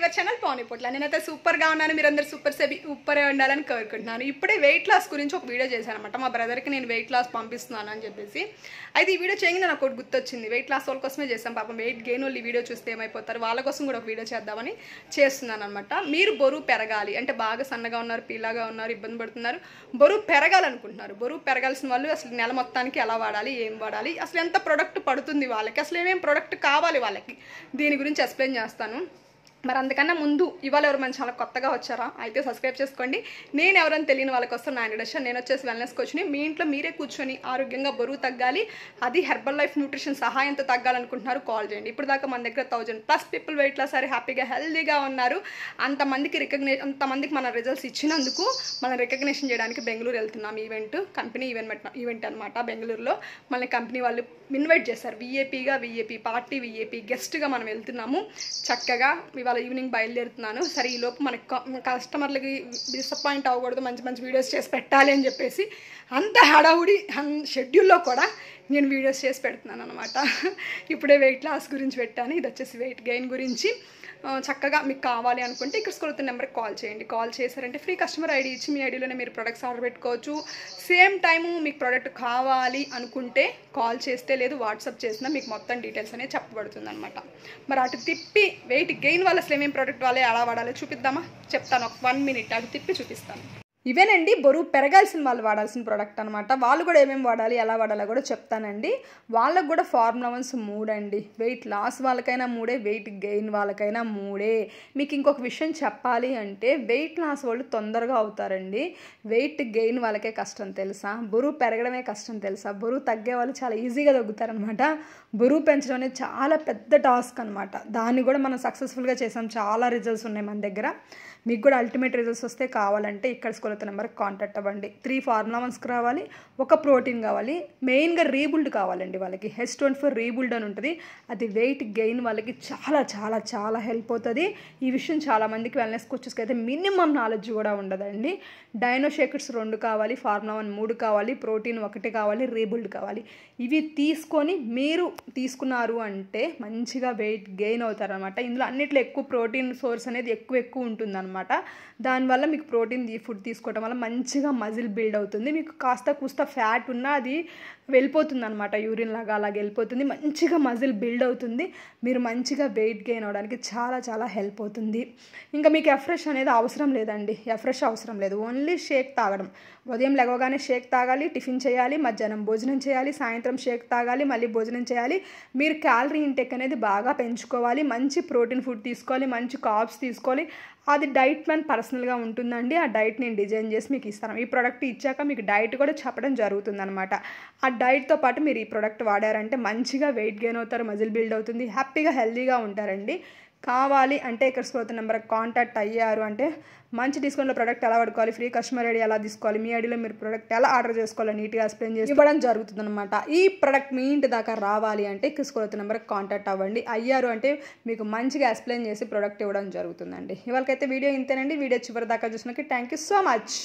Your channel పవని పొట్ల. నేనైతే సూపర్గా ఉన్నాను. మీరందరూ సూపరే ఉండాలని కోరుకుంటున్నాను. ఇప్పుడే వెయిట్ లాస్ గురించి ఒక వీడియో చేశాను అనమాట. మా బ్రదర్కి నేను వెయిట్ లాస్ పంపిస్తున్నాను అని చెప్పేసి. అయితే ఈ వీడియో చేయగానే నాకు ఒకటి గుర్తొచ్చింది. వెయిట్ లాస్ వాళ్ళ కోసమే చేస్తాం. పాపం వెయిట్ గెయిన్ వాళ్ళు ఈ వీడియో చూస్తే ఏమైపోతారు, వాళ్ళ కోసం కూడా ఒక వీడియో చేద్దామని చేస్తున్నాను అనమాట. మీరు బరువు పెరగాలి అంటే బాగా సన్నగా ఉన్నారు, పీలాగా ఉన్నారు, ఇబ్బంది పడుతున్నారు, బరువు పెరగాలనుకుంటున్నారు. బరువు పెరగాల్సిన వాళ్ళు అసలు నెల మొత్తానికి ఎలా వాడాలి, ఏం వాడాలి, అసలు ఎంత ప్రోడక్ట్ పడుతుంది వాళ్ళకి, అసలు ఏమేమి ప్రోడక్ట్ కావాలి వాళ్ళకి, దీని గురించి ఎక్స్ప్లెయిన్ చేస్తాను. మరి అందుకన్నా ముందు ఇవాళ ఎవరు మన ఛానల్ కొత్తగా వచ్చారా అయితే సబ్స్క్రైబ్ చేసుకోండి. నేను ఎవరైనా తెలియని వాళ్ళకి వస్తాను నా ఇంట్రడక్షన్. నేను వచ్చేసి వెల్నెస్ కోచ్ని. మీ ఇంట్లో మీరే కూర్చొని ఆరోగ్యంగా బరువు తగ్గాలి, అది హెర్బల్ లైఫ్ న్యూట్రిషన్ సహాయంతో తగ్గాలనుకుంటున్నారు, కాల్ చేయండి. ఇప్పుడు దాకా మన దగ్గర 1000+ పీపుల్ వెయిట్ లాస్ సరే హ్యాపీగా హెల్దీగా ఉన్నారు. అంతమందికి మన రిజల్ట్స్ ఇచ్చినందుకు మనం రికగ్నిషన్ చేయడానికి బెంగళూరు వెళ్తున్నాం. కంపెనీ ఈవెంట్ అనమాట. బెంగళూరులో మన కంపెనీ వాళ్ళు ఇన్వైట్ చేశారు. విఏపీ పార్టీ విఏపీ గెస్ట్గా మనం వెళ్తున్నాము. చక్కగా ఇవాళ ఈవినింగ్ బయలుదేరుతున్నాను. సరే ఈలోపు మనకి కస్టమర్లకి డిసప్పాయింట్ అవ్వకూడదు, మంచి మంచి వీడియోస్ చేసి పెట్టాలి అని చెప్పేసి అంత హడావుడి షెడ్యూల్లో కూడా నేను వీడియోస్ చేసి పెడుతున్నాను అనమాట. ఇప్పుడే వెయిట్ లాస్ గురించి పెట్టాను, ఇది వచ్చేసి వెయిట్ గెయిన్ గురించి. చక్కగా మీకు కావాలి అనుకుంటే ఇక్కడ స్క్రోల్ అవుతున్న నెంబర్కి కాల్ చేయండి. కాల్ చేశారంటే ఫ్రీ కస్టమర్ ఐడి ఇచ్చి మీ ఐడిలోనే మీరు ప్రొడక్ట్స్ ఆర్డర్ పెట్టుకోవచ్చు. సేమ్ టైము మీకు ప్రోడక్ట్ కావాలి అనుకుంటే కాల్ చేస్తే లేదు వాట్సాప్ చేసినా మీకు మొత్తం డీటెయిల్స్ అనేది చెప్పబడుతుంది అనమాట. మరి అటు తిప్పి వెయిట్ గెయిన్ వల్ల అసలు ఏమేమి ప్రోడక్ట్ వాళ్ళే ఎలా వాడాలో చూపిద్దామా? చెప్తాను, ఒక 1 minute అటు తిప్పి చూపిస్తాను. ఇవేనండి బరువు పెరగాల్సిన వాళ్ళు వాడాల్సిన ప్రోడక్ట్ అనమాట. వాళ్ళు కూడా ఏమేమి వాడాలి, ఎలా వాడాలో కూడా చెప్తానండి. వాళ్ళకు కూడా ఫార్ములా 3 అండి. వెయిట్ లాస్ వాళ్ళకైనా 3, వెయిట్ గెయిన్ వాళ్ళకైనా 3. మీకు ఇంకొక విషయం చెప్పాలి అంటే వెయిట్ లాస్ వాళ్ళు తొందరగా అవుతారండి, వెయిట్ గెయిన్ వాళ్ళకే కష్టం తెలుసా, బరువు పెరగడమే కష్టం తెలుసా. బరువు తగ్గే వాళ్ళు చాలా ఈజీగా తగ్గుతారనమాట. బరువు పెంచడం అనేది చాలా పెద్ద టాస్క్ అనమాట. దాన్ని కూడా మనం సక్సెస్ఫుల్గా చేసాం, చాలా రిజల్ట్స్ ఉన్నాయి మన దగ్గర. మీకు కూడా అల్టిమేట్ రిజల్ట్స్ వస్తే కావాలంటే ఇక్కడ స్కూల్ నెంబర్కి కాంటాక్ట్ అవ్వండి. 3 ఫార్ములా 1s కావాలి, 1 ప్రోటీన్ కావాలి, మెయిన్గా రీబుల్డ్ కావాలండి వాళ్ళకి. H24 రీబుల్డ్ అని ఉంటుంది, అది వెయిట్ గెయిన్ వాళ్ళకి చాలా చాలా చాలా హెల్ప్ అవుతుంది. ఈ విషయం చాలామందికి వెల్నెస్ కోచెస్కి అయితే మినిమం నాలెడ్జ్ కూడా ఉండదండి. డైనో షేకర్స్ 2 కావాలి, ఫార్ములా 1 3 కావాలి, ప్రోటీన్ 1 కావాలి, రీబుల్డ్ కావాలి. ఇవి తీసుకొని మీరు తీసుకున్నారు అంటే మంచిగా వెయిట్ గెయిన్ అవుతారనమాట. ఇందులో అన్నిట్లో ఎక్కువ ప్రోటీన్ సోర్స్ అనేది ఎక్కువ ఉంటుందన్నమాట. దానివల్ల మీకు ప్రోటీన్ ఫుడ్ తీసుకోవడం వల్ల మంచిగా మజిల్ బిల్డ్ అవుతుంది. మీకు కాస్త ఫ్యాట్ ఉన్నా అది వెళ్ళిపోతుంది అనమాట, యూరిన్ లాగా అలాగే వెళ్ళిపోతుంది. మంచిగా మజిల్ బిల్డ్ అవుతుంది, మీరు మంచిగా వెయిట్ గెయిన్ అవడానికి చాలా చాలా హెల్ప్ అవుతుంది. ఇంకా మీకు ఎఫ్రెష్ అనేది అవసరం లేదండి, ఎఫ్రెష్ అవసరం లేదు, ఓన్లీ షేక్ తాగడం. ఉదయం లేవగానే షేక్ తాగాలి, టిఫిన్ చేయాలి, మధ్యాహ్నం భోజనం చేయాలి, సాయంత్రం షేక్ తాగాలి, మళ్ళీ భోజనం చేయాలి. మీరు క్యాలరీ ఇంటేక్ అనేది బాగా పెంచుకోవాలి, మంచి ప్రోటీన్ ఫుడ్ తీసుకోవాలి, మంచి కార్బ్స్ తీసుకోవాలి. అది డైట్ ప్లాన్ పర్సనల్గా ఉంటుందండి. ఆ డైట్ నేను డిజైన్ చేసి మీకు ఇస్తాను. ఈ ప్రోడక్ట్ ఇచ్చాక మీకు డైట్ కూడా చెప్పడం జరుగుతుంది అనమాట. ఆ డైట్తో పాటు మీరు ఈ ప్రోడక్ట్ వాడారంటే మంచిగా వెయిట్ గెయిన్ అవుతారు, మజిల్ బిల్డ్ అవుతుంది, హ్యాపీగా హెల్దీగా ఉంటారండి. కావాలి అంటే ఇక్కడ స్క్రోల్ నెంబర్కి కాంటాక్ట్ అయ్యారు అంటే మంచి డిస్కౌంట్లో ప్రోడక్ట్ ఎలా వాడుకోవాలి, ఫ్రీ కస్టమర్ ఐడి ఎలా తీసుకోవాలి, మీ ఐడిలో మీరు ప్రోడక్ట్ ఎలా ఆర్డర్ చేసుకోవాలి నీట్గా ఎక్స్ప్లెయిన్ చేసి ఇవ్వడం జరుగుతుంది అనమాట. ఈ ప్రోడక్ట్ మీ ఇంటి దాకా రావాలి అంటే ఇక్కడ స్క్రోల్ నెంబర్కి కాంటాక్ట్ అవ్వండి. అయ్యారు అంటే మీకు మంచిగా ఎక్స్ప్లెయిన్ చేసి ప్రోడక్ట్ ఇవ్వడం జరుగుతుందండి. ఇవాళకైతే వీడియో ఇంతేనండి. వీడియో చివరి దాకా చూసినాక థ్యాంక్ యూ సో మచ్.